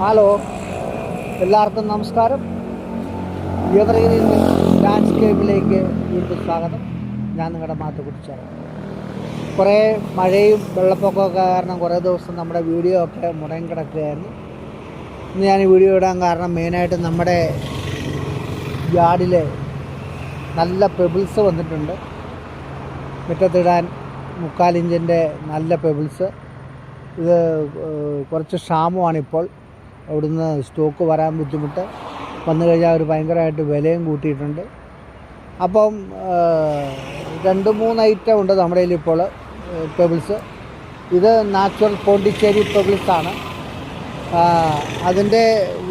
Hello, എല്ലാവർക്കും നമസ്കാരം. Evergreen ലാൻഡ്സ്കേപ്പിലേക്ക് വീണ്ടും സ്വാഗതം. ഞാൻ നിങ്ങളുടെ മാത്തുക്കുട്ടിച്ചാണ്. കുറേ മഴയും വെള്ളപ്പൊക്കമൊക്കെ കാരണം കുറേ ദിവസം നമ്മുടെ വീഡിയോ ഒക്കെ മുടങ്ങി കിടക്കുകയായിരുന്നു. ഇന്ന് ഞാൻ ഈ വീഡിയോ ഇടാൻ കാരണം മെയിനായിട്ട് നമ്മുടെ യാർഡിൽ നല്ല പെബിൾസ് വന്നിട്ടുണ്ട്. മുറ്റത്തിടാൻ 3/4 ഇഞ്ചിൻ്റെ നല്ല പെബിൾസ്. ഇത് കുറച്ച് ക്ഷാമമാണിപ്പോൾ. അവിടുന്ന് സ്റ്റോക്ക് വരാൻ ബുദ്ധിമുട്ട്. വന്നു കഴിഞ്ഞാൽ അവർ ഭയങ്കരമായിട്ട് വിലയും കൂട്ടിയിട്ടുണ്ട്. അപ്പം 2-3 ഐറ്റം ഉണ്ട് നമ്മുടെ കയ്യിൽ ഇപ്പോൾ പെബിൾസ്. ഇത് നാച്ചുറൽ പോണ്ടിച്ചേരി പെബിൾസാണ്. അതിൻ്റെ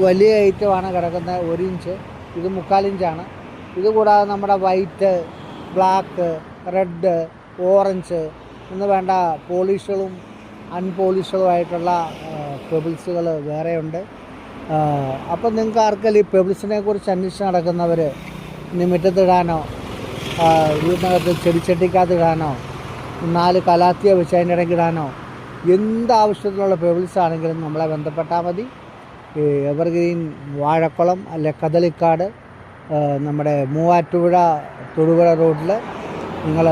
വലിയ ഐറ്റമാണ് കിടക്കുന്നത്, 1 ഇഞ്ച്. ഇത് 3/4 ഇഞ്ചാണ്. ഇത് കൂടാതെ നമ്മുടെ വൈറ്റ്, ബ്ലാക്ക്, റെഡ്, ഓറഞ്ച് എന്ന് വേണ്ട പോളിഷുകളും അൺപോളിഷുമായിട്ടുള്ള പെബിൾസുകൾ വേറെയുണ്ട്. അപ്പം നിങ്ങൾക്ക് ആർക്കെങ്കിലും ഈ പെബിൾസിനെ കുറിച്ച് അന്വേഷിച്ച് നടക്കുന്നവർ ഇനി മുറ്റത്തിടാനോ വീടിനകത്ത് ചെടിച്ചട്ടിക്കകത്ത് ഇടാനോ 4 കലാത്തിയ വെച്ച് അതിൻ്റെ ഇടയ്ക്ക് ഇടാനോ എന്താവശ്യത്തിനുള്ള പെബിൾസ് ആണെങ്കിലും നമ്മളെ ബന്ധപ്പെട്ടാൽ മതി. എവർഗ്രീൻ വാഴക്കുളം അല്ലെ കദളിക്കാട്, നമ്മുടെ മൂവാറ്റുപുഴ തൊടുപുഴ റോഡിൽ നിങ്ങൾ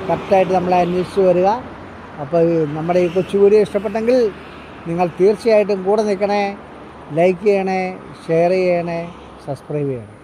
കറക്റ്റായിട്ട് നമ്മളെ അന്വേഷിച്ച് വരിക. അപ്പോൾ നമ്മുടെ ഈ കൊച്ചു വീഡിയോ ഇഷ്ടപ്പെട്ടെങ്കിൽ നിങ്ങൾ തീർച്ചയായിട്ടും കൂടെ നിൽക്കണേ. ലൈക്ക് ചെയ്യണേ, ഷെയർ ചെയ്യണേ, സബ്സ്ക്രൈബ് ചെയ്യണേ.